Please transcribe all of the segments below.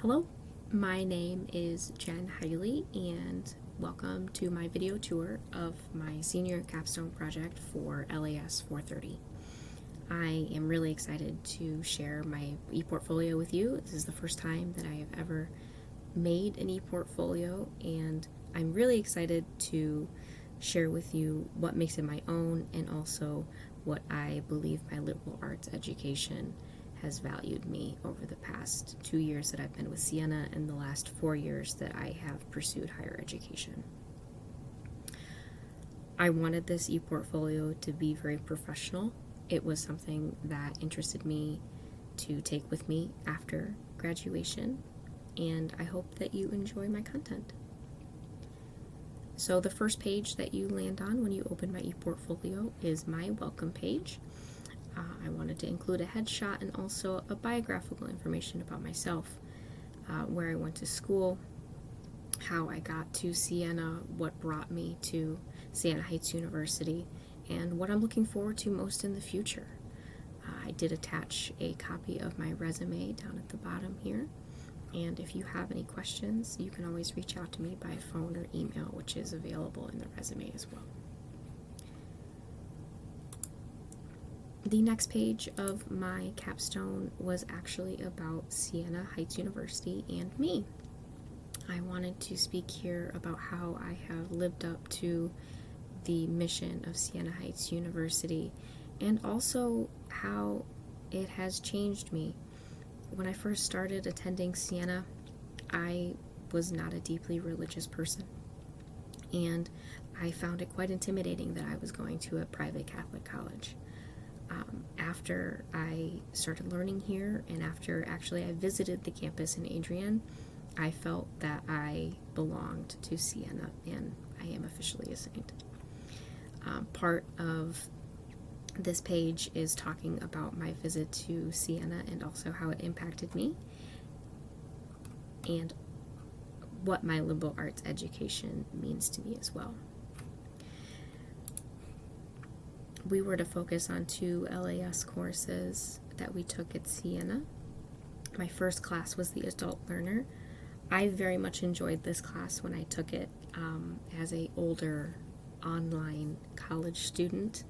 Hello, my name is Jen Highley, and welcome to my video tour of my senior capstone project for LAS 430. I am really excited to share my ePortfolio with you. This is the first time that I have ever made an ePortfolio, and I'm really excited to share with you what makes it my own and also what I believe my liberal arts education has valued me over the past 2 years that I've been with Siena and the last 4 years that I have pursued higher education. I wanted this ePortfolio to be very professional. It was something that interested me to take with me after graduation, and I hope that you enjoy my content. So the first page that you land on when you open my ePortfolio is my welcome page. I wanted to include a headshot and also a biographical information about myself, where I went to school, how I got to Siena, what brought me to Siena Heights University, and what I'm looking forward to most in the future. I did attach a copy of my resume down at the bottom here, and if you have any questions, you can always reach out to me by phone or email, which is available in the resume as well. The next page of my capstone was actually about Siena Heights University and me. I wanted to speak here about how I have lived up to the mission of Siena Heights University and also how it has changed me. When I first started attending Siena, I was not a deeply religious person, and I found it quite intimidating that I was going to a private Catholic college. After I started learning here, and after actually I visited the campus in Adrian, I felt that I belonged to Siena, and I am officially a saint. Part of this page is talking about my visit to Siena and also how it impacted me, and what my liberal arts education means to me as well. We were to focus on 2 LAS courses that we took at Siena. My first class was the Adult Learner. I very much enjoyed this class when I took it as an older online college student,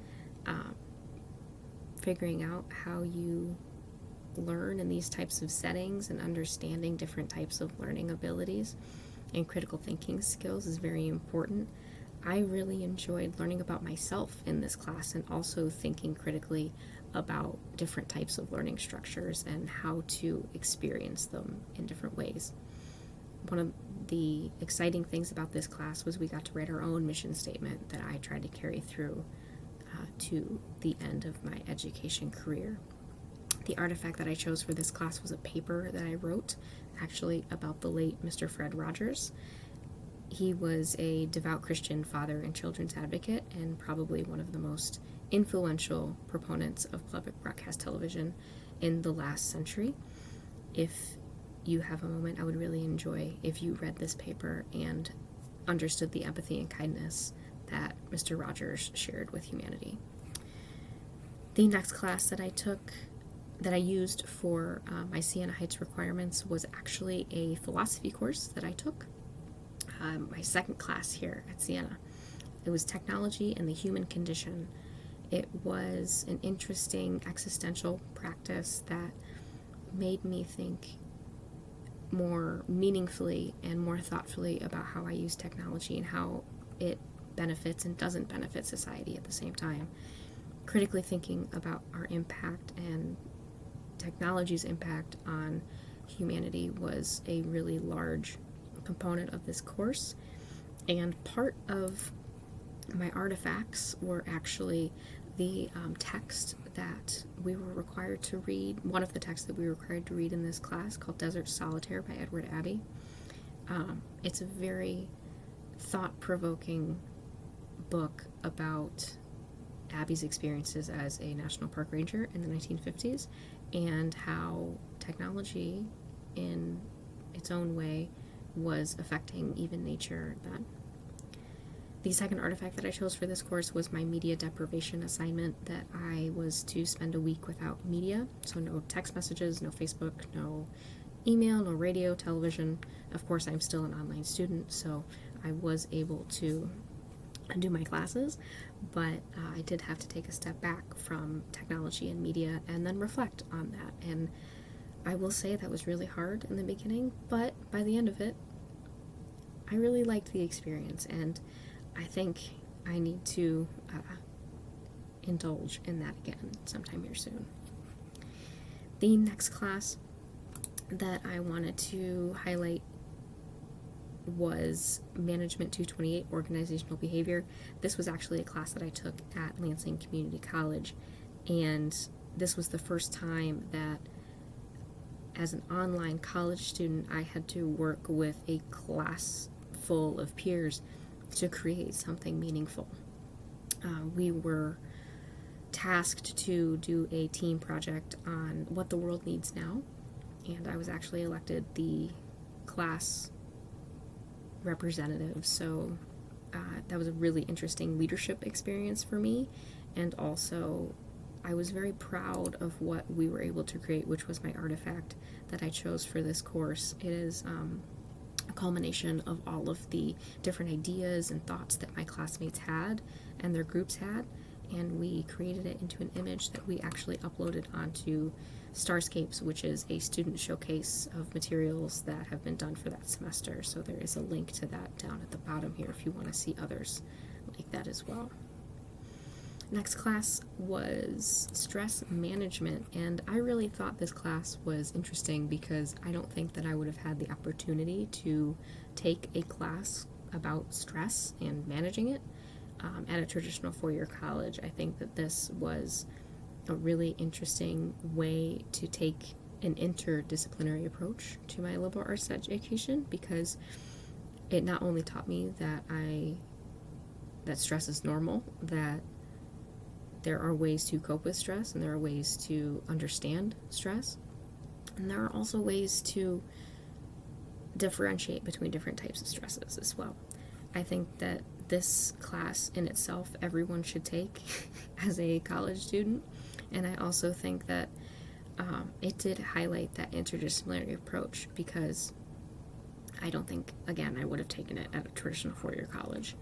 figuring out how you learn in these types of settings and understanding different types of learning abilities and critical thinking skills is very important. I really enjoyed learning about myself in this class and also thinking critically about different types of learning structures and how to experience them in different ways. One of the exciting things about this class was we got to write our own mission statement that I tried to carry through to the end of my education career. The artifact that I chose for this class was a paper that I wrote actually about the late Mr. Fred Rogers. He was a devout Christian father and children's advocate, and probably one of the most influential proponents of public broadcast television in the last century. If you have a moment, I would really enjoy if you read this paper and understood the empathy and kindness that Mr. Rogers shared with humanity. The next class that I took, that I used for my Siena Heights requirements, was actually a philosophy course that I took. My second class here at Siena. It was Technology and the Human Condition. It was an interesting existential practice that made me think more meaningfully and more thoughtfully about how I use technology and how it benefits and doesn't benefit society at the same time. Critically thinking about our impact and technology's impact on humanity was a really large component of this course, and part of my artifacts were actually the text that we were required to read, one of the texts that we were required to read in this class, called Desert Solitaire by Edward Abbey. It's a very thought-provoking book about Abbey's experiences as a national park ranger in the 1950s and how technology in its own way was affecting even nature then. The second artifact that I chose for this course was my media deprivation assignment, that I was to spend a week without media, so no text messages, no Facebook, no email, no radio, television. Of course, I'm still an online student, so I was able to do my classes, but I did have to take a step back from technology and media and then reflect on that. And I will say that was really hard in the beginning, but by the end of it, I really liked the experience, and I think I need to indulge in that again sometime here soon. The next class that I wanted to highlight was Management 228, Organizational Behavior. This was actually a class that I took at Lansing Community College, and this was the first time that as an online college student I had to work with a class full of peers to create something meaningful. We were tasked to do a team project on what the world needs now, and I was actually elected the class representative, so that was a really interesting leadership experience for me, and also I was very proud of what we were able to create, which was my artifact that I chose for this course. It is a culmination of all of the different ideas and thoughts that my classmates had and their groups had, and we created it into an image that we actually uploaded onto Starscapes, which is a student showcase of materials that have been done for that semester. So there is a link to that down at the bottom here if you want to see others like that as well. Next class was Stress Management, and I really thought this class was interesting because I don't think that I would have had the opportunity to take a class about stress and managing it at a traditional four-year college. I think that this was a really interesting way to take an interdisciplinary approach to my liberal arts education, because it not only taught me that stress is normal, that there are ways to cope with stress, and there are ways to understand stress, and there are also ways to differentiate between different types of stresses as well. I think that this class in itself everyone should take as a college student, and I also think that it did highlight that interdisciplinary approach, because I don't think, again, I would have taken it at a traditional four-year college.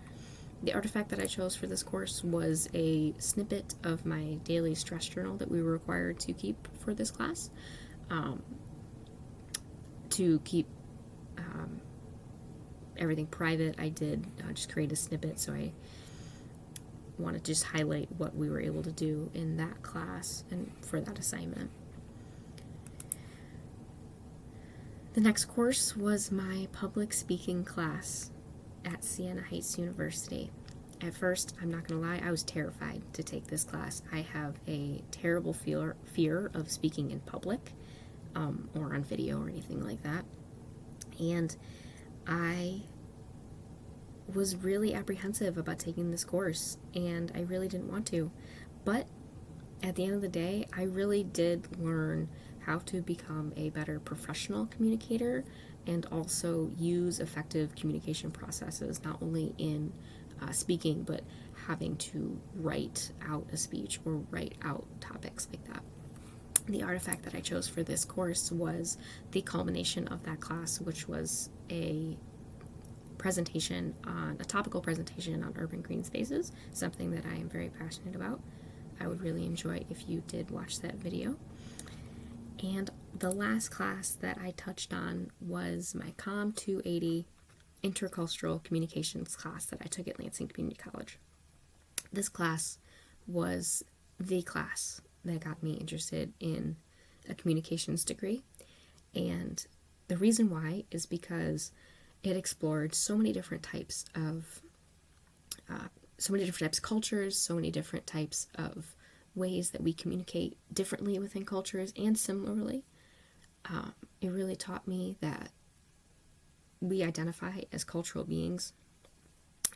The artifact that I chose for this course was a snippet of my daily stress journal that we were required to keep for this class, to keep everything private. I did just create a snippet, so I want to just highlight what we were able to do in that class and for that assignment. The next course was my public speaking class at Siena Heights University. At first, I'm not going to lie, I was terrified to take this class. I have a terrible fear of speaking in public or on video or anything like that. And I was really apprehensive about taking this course, and I really didn't want to. But at the end of the day, I really did learn how to become a better professional communicator and also use effective communication processes, not only in speaking, but having to write out a speech or write out topics like that. The artifact that I chose for this course was the culmination of that class, which was a topical presentation on urban green spaces, something that I am very passionate about. I would really enjoy if you did watch that video. And the last class that I touched on was my COM 280 Intercultural Communications class that I took at Lansing Community College. This class was the class that got me interested in a communications degree, and the reason why is because it explored so many different types of cultures, so many different types of ways that we communicate differently within cultures and similarly. It really taught me that we identify as cultural beings,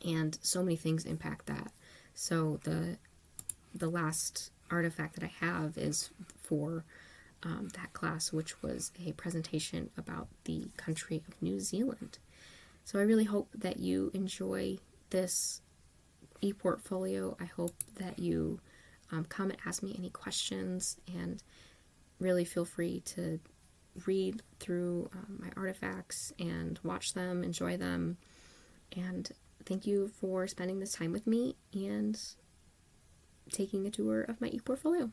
and so many things impact that. So the last artifact that I have is for that class, which was a presentation about the country of New Zealand. So I really hope that you enjoy this ePortfolio. I hope that you comment, ask me any questions, and really feel free to read through my artifacts and watch them, enjoy them. And thank you for spending this time with me and taking a tour of my ePortfolio.